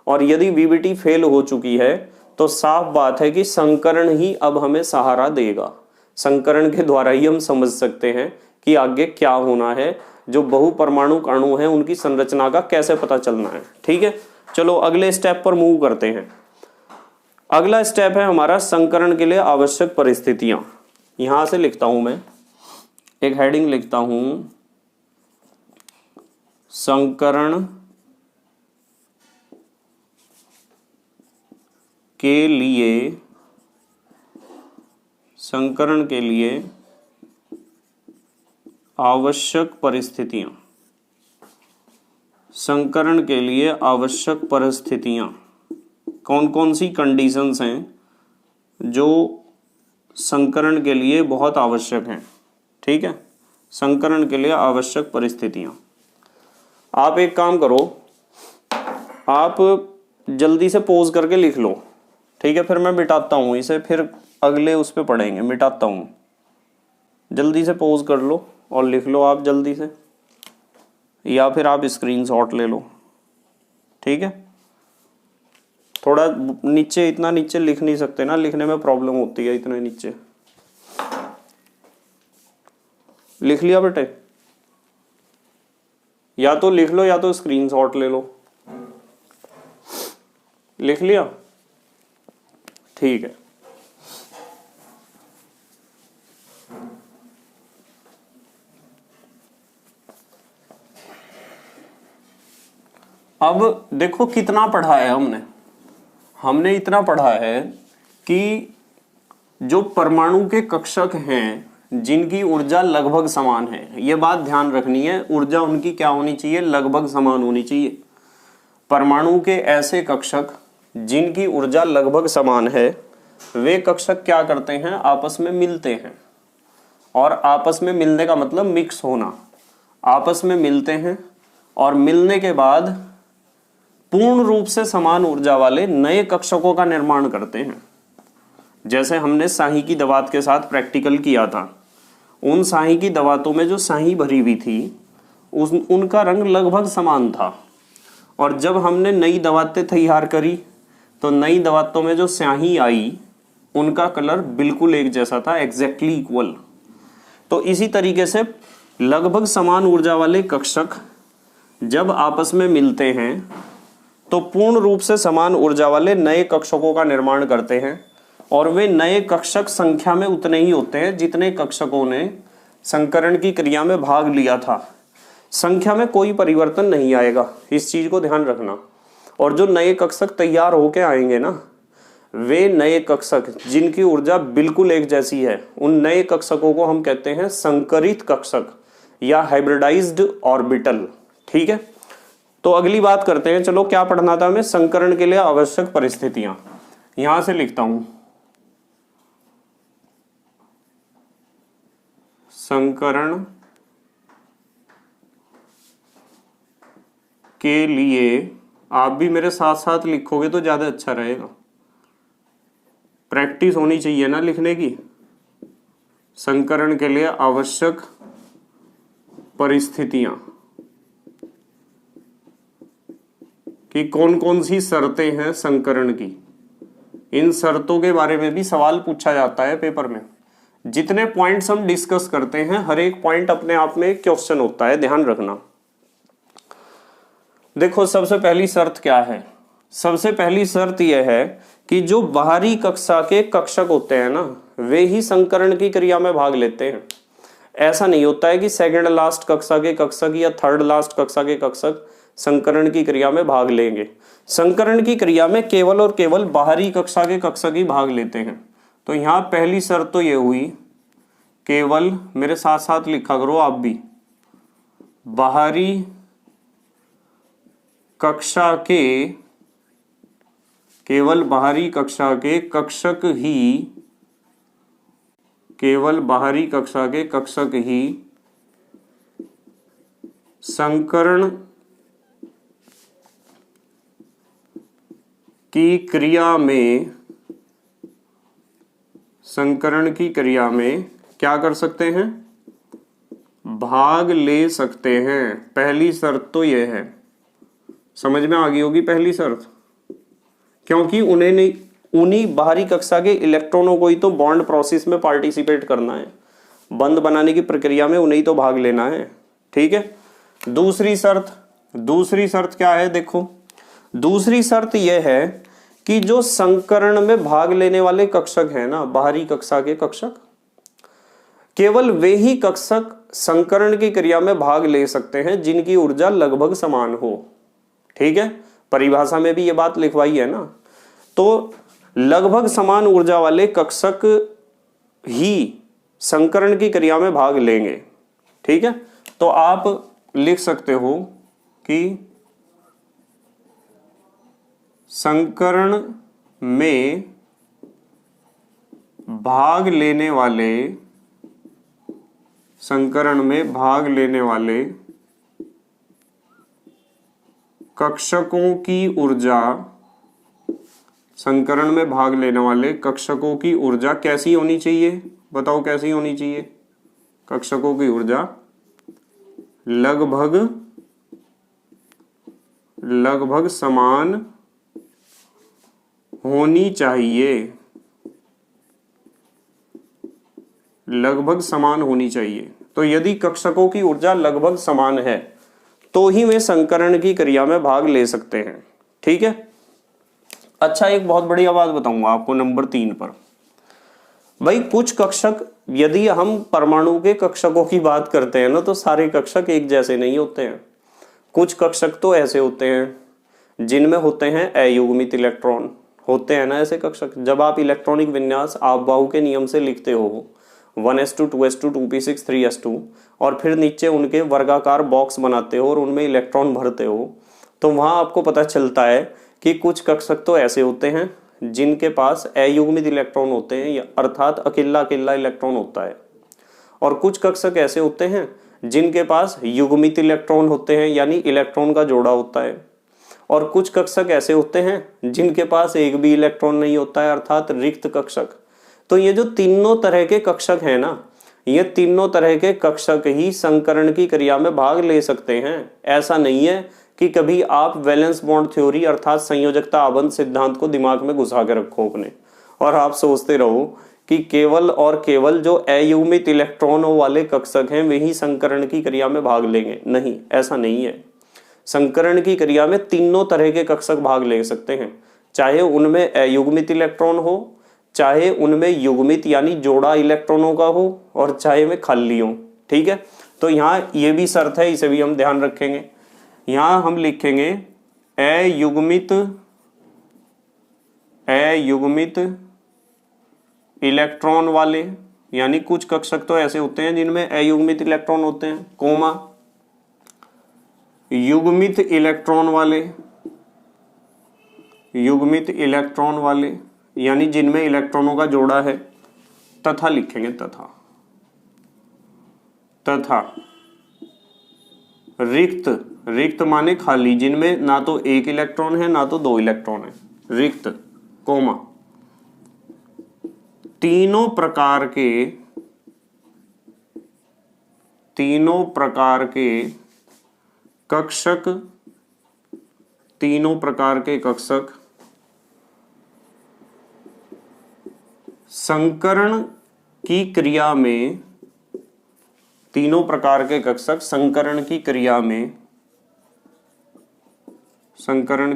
[SPEAKER 1] और यदि VBT फेल हो चुकी है तो साफ बात है कि संकरण ही अब हमें सहारा देगा। संकरण के द्वारा ही हम समझ सकते हैं कि आगे क्या होना है, जो बहुपरमाणु अणु हैं उनकी संरचना का कैसे पता चलना है। ठीक है, चलो अगले स्टेप पर मूव करते हैं। अगला स्टेप है हमारा संकरण के लिए आवश्यक परिस्थितियां। यहां से लिखता हूं मैं, एक हेडिंग लिखता हूं, संकरण के लिए, संकरण के लिए आवश्यक परिस्थितियां। संकरण के लिए आवश्यक परिस्थितियां कौन कौन सी कंडीशंस हैं जो संकरण के लिए बहुत आवश्यक हैं? ठीक है, संकरण के लिए आवश्यक परिस्थितियां। आप एक काम करो, आप जल्दी से पॉज करके लिख लो, ठीक है, फिर मैं मिटाता हूँ इसे, फिर अगले उस पे पढ़ेंगे। मिटाता हूँ, जल्दी से पॉज कर लो और लिख लो आप जल्दी से, या फिर आप स्क्रीनशॉट ले लो। ठीक है, थोड़ा नीचे, इतना नीचे लिख नहीं सकते ना, लिखने में प्रॉब्लम होती है, इतने नीचे लिख लिया बेटे? या तो लिख लो या तो स्क्रीनशॉट ले लो। लिख लिया? ठीक है। अब देखो कितना पढ़ा है हमने इतना पढ़ा है कि जो परमाणु के कक्षक हैं जिनकी ऊर्जा लगभग समान है, ये बात ध्यान रखनी है, ऊर्जा उनकी क्या होनी चाहिए? लगभग समान होनी चाहिए। परमाणु के ऐसे कक्षक जिनकी ऊर्जा लगभग समान है, वे कक्षक क्या करते हैं? आपस में मिलते हैं। और आपस में मिलने का मतलब मिक्स होना। आपस में मिलते हैं और मिलने के बाद पूर्ण रूप से समान ऊर्जा वाले नए कक्षकों का निर्माण करते हैं। जैसे हमने शाही की दवात के साथ प्रैक्टिकल किया था, उन शाही की दवातों में जो शाही भरी हुई थी उनका रंग लगभग समान था, और जब हमने नई दवातें तैयार करी तो नई दवातों में जो स्याही आई उनका कलर बिल्कुल एक जैसा था, एग्जैक्टली इक्वल। तो इसी तरीके से लगभग समान ऊर्जा वाले कक्षक जब आपस में मिलते हैं तो पूर्ण रूप से समान ऊर्जा वाले नए कक्षकों का निर्माण करते हैं, और वे नए कक्षक संख्या में उतने ही होते हैं जितने कक्षकों ने संकरण की क्रिया में भाग लिया था। संख्या में कोई परिवर्तन नहीं आएगा, इस चीज को ध्यान रखना। और जो नए कक्षक तैयार होके आएंगे ना, वे नए कक्षक जिनकी ऊर्जा बिल्कुल एक जैसी है, उन नए कक्षकों को हम कहते हैं संकरित कक्षक या हाइब्रिडाइज्ड ऑर्बिटल। ठीक है, तो अगली बात करते हैं। चलो क्या पढ़ना था हमें? संकरण के लिए आवश्यक परिस्थितियां। यहां से लिखता हूं, संकरण के लिए, आप भी मेरे साथ साथ लिखोगे तो ज्यादा अच्छा रहेगा, प्रैक्टिस होनी चाहिए ना लिखने की। संकरण के लिए आवश्यक परिस्थितियां कि कौन कौन सी शर्तें हैं संकरण की। इन शर्तों के बारे में भी सवाल पूछा जाता है पेपर में। जितने पॉइंट्स हम डिस्कस करते हैं, हर एक पॉइंट अपने आप में एक क्वेश्चन होता है, ध्यान रखना। देखो सबसे पहली शर्त क्या है? सबसे पहली शर्त यह है कि जो बाहरी कक्षा के कक्षक होते हैं ना, वे ही संकरण की क्रिया में भाग लेते हैं। ऐसा नहीं होता है कि सेकंड लास्ट कक्षा के कक्षक या थर्ड लास्ट कक्षा के कक्षक संकरण की क्रिया में भाग लेंगे। संकरण की क्रिया में केवल और केवल बाहरी कक्षा के कक्षक ही भाग लेते हैं। तो यहाँ पहली शर्त तो ये हुई, केवल, मेरे साथ साथ लिखा करो आप भी, बाहरी कक्षा के, केवल बाहरी कक्षा के कक्षक ही, केवल बाहरी कक्षा के कक्षक ही संकरण की क्रिया में, संकरण की क्रिया में क्या कर सकते हैं, भाग ले सकते हैं। पहली शर्त तो यह है, समझ में आ गई होगी पहली शर्त, क्योंकि उन्हें नहीं, उन्हीं बाहरी कक्षा के इलेक्ट्रॉनों को ही तो बॉन्ड प्रोसेस में पार्टिसिपेट करना है, बंध बनाने की प्रक्रिया में उन्हें ही तो भाग लेना है। ठीक है। दूसरी शर्त क्या है, देखो दूसरी शर्त यह है कि जो संकरण में भाग लेने वाले कक्षक हैं ना, बाहरी कक्षा के कक्षक, केवल वे ही कक्षक संकरण की क्रिया में भाग ले सकते हैं जिनकी ऊर्जा लगभग समान हो। ठीक है, परिभाषा में भी ये बात लिखवाई है ना। तो लगभग समान ऊर्जा वाले कक्षक ही संकरण की क्रिया में भाग लेंगे। ठीक है, तो आप लिख सकते हो कि संकरण में भाग लेने वाले, संकरण में भाग लेने वाले कक्षकों की ऊर्जा, संकरण में भाग लेने वाले कक्षकों की ऊर्जा कैसी होनी चाहिए, बताओ कैसी होनी चाहिए। कक्षकों की ऊर्जा लगभग समान होनी चाहिए, लगभग समान होनी चाहिए। तो यदि कक्षकों की ऊर्जा लगभग समान है तो ही वे संकरण की क्रिया में भाग ले सकते हैं। ठीक है। अच्छा, एक बहुत बढ़िया बात बताऊंगा आपको नंबर 3 पर। भाई कुछ कक्षक, यदि हम परमाणु के कक्षकों की बात करते हैं ना, तो सारे कक्षक एक जैसे नहीं होते हैं। कुछ कक्षक तो ऐसे होते हैं जिनमें होते हैं अयुग्मित इलेक्ट्रॉन, होते हैं ना ऐसे कक्षक। जब आप इलेक्ट्रॉनिक विन्यास आपबाउ के नियम से लिखते हो 1s2 2s2 2p6 3s2 और फिर नीचे उनके वर्गाकार बॉक्स बनाते हो और उनमें इलेक्ट्रॉन भरते हो, तो वहां आपको पता चलता है कि कुछ कक्षक तो ऐसे होते हैं जिनके पास अयुग्मित इलेक्ट्रॉन होते हैं, अर्थात अकेला अकेला इलेक्ट्रॉन होता है, और कुछ कक्षक ऐसे होते हैं जिनके पास युग्मित इलेक्ट्रॉन होते हैं, यानी इलेक्ट्रॉन का जोड़ा होता है, और कुछ कक्षक ऐसे होते हैं जिनके पास एक भी इलेक्ट्रॉन नहीं होता है, अर्थात रिक्त कक्षक। तो ये जो तीनों तरह के कक्षक हैं ना, ये तीनों तरह के कक्षक ही संकरण की क्रिया में भाग ले सकते हैं। ऐसा नहीं है कि कभी आप वैलेंस बॉन्ड थ्योरी अर्थात संयोजकता आबंध सिद्धांत को दिमाग में घुसा के रखो अपने, और आप सोचते रहो कि केवल और केवल जो अयुग्मित इलेक्ट्रॉनों वाले कक्षक हैं वे ही संकरण की क्रिया में भाग लेंगे। नहीं, ऐसा नहीं है। संकरण की क्रिया में तीनों तरह के कक्षक भाग ले सकते हैं, चाहे उनमें अयुग्मित इलेक्ट्रॉन हो, चाहे उनमें युग्मित यानी जोड़ा इलेक्ट्रॉनों का हो, और चाहे वे खाली हो। ठीक है, तो यहाँ ये भी शर्त है, इसे भी हम ध्यान रखेंगे। यहाँ हम लिखेंगे अयुग्मित इलेक्ट्रॉन वाले, यानी कुछ कक्षक तो ऐसे होते हैं जिनमें अयुग्मित इलेक्ट्रॉन होते हैं, कोमा युग्मित इलेक्ट्रॉन वाले, युग्मित इलेक्ट्रॉन वाले यानी जिनमें इलेक्ट्रॉनों का जोड़ा है, तथा लिखेंगे तथा रिक्त माने खाली, जिनमें ना तो एक इलेक्ट्रॉन है ना तो दो इलेक्ट्रॉन है, रिक्त, कोमा तीनों प्रकार के कक्षक संकरण की क्रिया में, तीनों प्रकार के कक्षक संकरण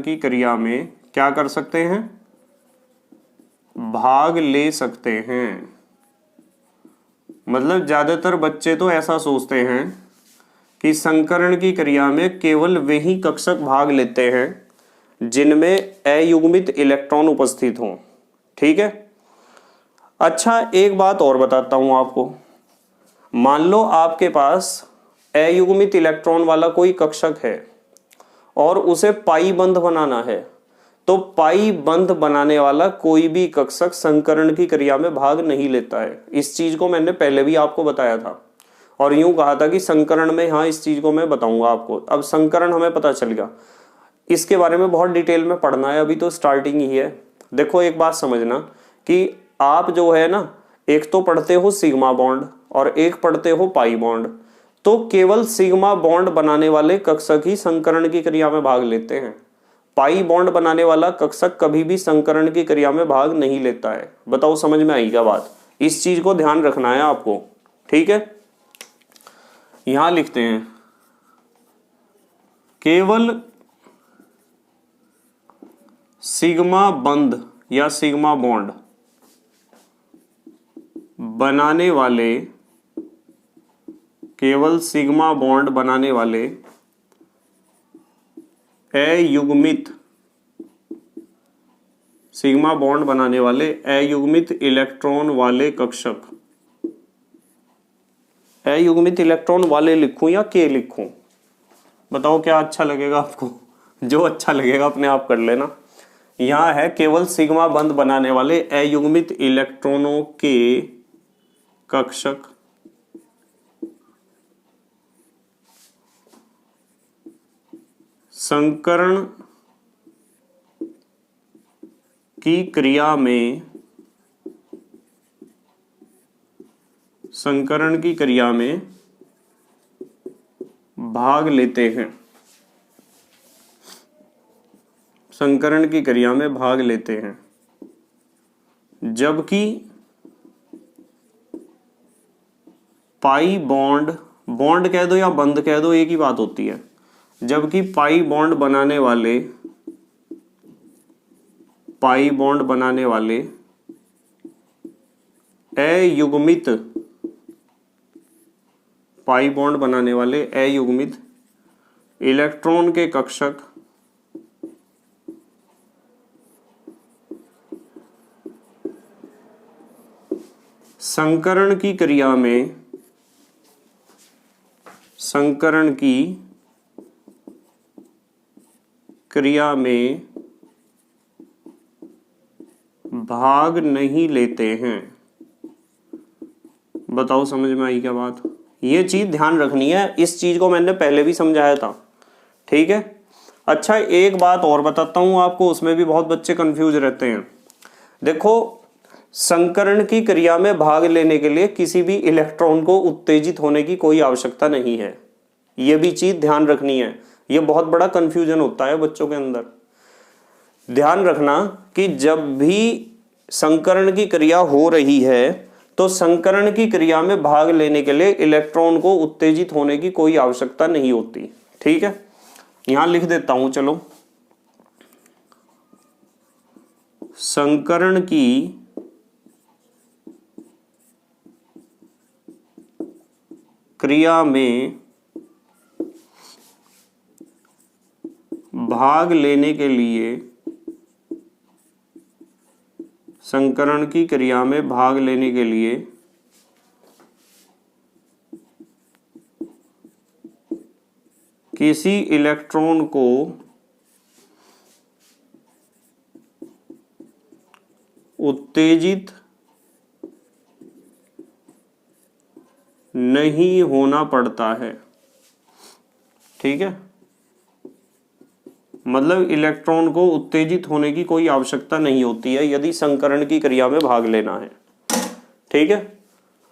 [SPEAKER 1] की क्रिया में क्या कर सकते हैं, भाग ले सकते हैं। मतलब ज्यादातर बच्चे तो ऐसा सोचते हैं कि संकरण की क्रिया में केवल वे ही कक्षक भाग लेते हैं जिनमें अयुग्मित इलेक्ट्रॉन उपस्थित हों। ठीक है। अच्छा, एक बात और बताता हूं आपको। मान लो आपके पास अयुग्मित इलेक्ट्रॉन वाला कोई कक्षक है और उसे पाई बंध बनाना है, तो पाई बंध बनाने वाला कोई भी कक्षक संकरण की क्रिया में भाग नहीं लेता है। इस चीज को मैंने पहले भी आपको बताया था और यूं कहा था कि संकरण में, हाँ, इस चीज को मैं बताऊंगा आपको। अब संकरण हमें पता चल गया, इसके बारे में बहुत डिटेल में पढ़ना है, अभी तो स्टार्टिंग ही है। देखो एक बात समझना कि आप जो है ना, एक तो पढ़ते हो सिग्मा बॉन्ड और एक पढ़ते हो पाई बॉन्ड, तो केवल सिग्मा बॉन्ड बनाने वाले कक्षक ही संकरण की क्रिया में भाग लेते हैं। पाई बॉन्ड बनाने वाला कक्षक कभी भी संकरण की क्रिया में भाग नहीं लेता है। बताओ समझ में आई क्या बात? इस चीज को ध्यान रखना है आपको। ठीक है, यहां लिखते हैं केवल सिग्मा बंध या सिग्मा बॉन्ड बनाने वाले, केवल सिग्मा बॉन्ड बनाने वाले अयुग्मित, सिग्मा बॉन्ड बनाने वाले अयुग्मित इलेक्ट्रॉन वाले कक्षक, अयुग्मित इलेक्ट्रॉन वाले लिखूं या के लिखूं? बताओ क्या अच्छा लगेगा आपको? जो अच्छा लगेगा अपने आप कर लेना। यहां है केवल सिग्मा बंध बनाने वाले अयुग्मित इलेक्ट्रॉनों के कक्षक संकरण की क्रिया में, संकरण की क्रिया में भाग लेते हैं, संकरण की क्रिया में भाग लेते हैं, जबकि पाई बॉन्ड, बॉन्ड कह दो या बंध कह दो, एक ही बात होती है, जबकि पाई बॉन्ड बनाने वाले, पाई बॉन्ड बनाने वाले अयुग्मित, पाई बॉन्ड बनाने वाले अयुग्मित इलेक्ट्रॉन के कक्षक संकरण की क्रिया में, संकरण की क्रिया में भाग नहीं लेते हैं। बताओ समझ में आई क्या बात? ये चीज ध्यान रखनी है, इस चीज को मैंने पहले भी समझाया था। ठीक है। अच्छा, एक बात और बताता हूं आपको, उसमें भी बहुत बच्चे कंफ्यूज रहते हैं। देखो, संकरण की क्रिया में भाग लेने के लिए किसी भी इलेक्ट्रॉन को उत्तेजित होने की कोई आवश्यकता नहीं है। यह भी चीज ध्यान रखनी है, यह बहुत बड़ा कंफ्यूजन होता है बच्चों के अंदर। ध्यान रखना कि जब भी संकरण की क्रिया हो रही है तो संकरण की क्रिया में भाग लेने के लिए इलेक्ट्रॉन को उत्तेजित होने की कोई आवश्यकता नहीं होती। ठीक है, यहां लिख देता हूं, चलो। संकरण की क्रिया में भाग लेने के लिए, संकरण की क्रिया में भाग लेने के लिए किसी इलेक्ट्रॉन को उत्तेजित नहीं होना पड़ता है। ठीक है, मतलब इलेक्ट्रॉन को उत्तेजित होने की कोई आवश्यकता नहीं होती है यदि संकरण की क्रिया में भाग लेना है। ठीक है।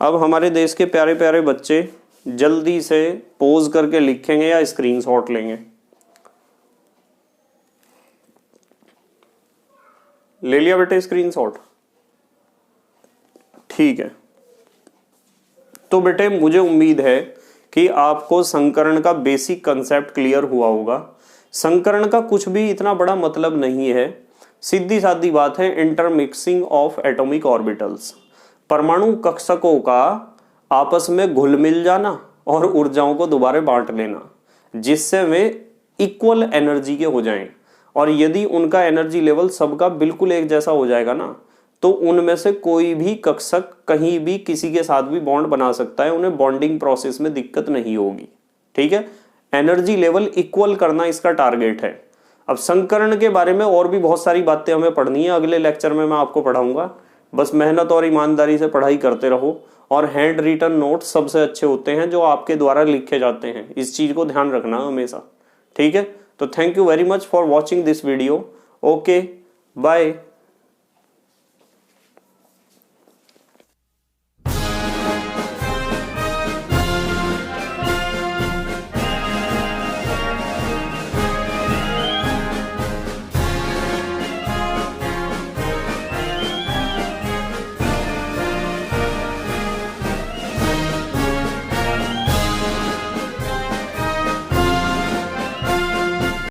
[SPEAKER 1] अब हमारे देश के प्यारे प्यारे बच्चे जल्दी से पोज करके लिखेंगे या स्क्रीनशॉट लेंगे? ले लिया बेटे स्क्रीनशॉट? ठीक है। तो बेटे मुझे उम्मीद है कि आपको संकरण का बेसिक कंसेप्ट क्लियर हुआ होगा। संकरण का कुछ भी इतना बड़ा मतलब नहीं है, सीधी सादी बात है, इंटरमिक्सिंग ऑफ एटॉमिक ऑर्बिटल्स, परमाणु कक्षकों का आपस में घुल मिल जाना और ऊर्जाओं को दोबारा बांट लेना, जिससे वे इक्वल एनर्जी के हो जाएं। और यदि उनका एनर्जी लेवल सबका बिल्कुल एक जैसा हो जाएगा ना, तो उनमें से कोई भी कक्षक कहीं भी किसी के साथ भी बॉन्ड बना सकता है, उन्हें बॉन्डिंग प्रोसेस में दिक्कत नहीं होगी। ठीक है, एनर्जी लेवल इक्वल करना इसका टारगेट है। अब संकरण के बारे में और भी बहुत सारी बातें हमें पढ़नी है, अगले लेक्चर में मैं आपको पढ़ाऊंगा। बस मेहनत और ईमानदारी से पढ़ाई करते रहो, और हैंड रिटन नोट्स सबसे अच्छे होते हैं जो आपके द्वारा लिखे जाते हैं, इस चीज को ध्यान रखना हमेशा। ठीक है, तो thank you very much for watching this video. Okay, bye.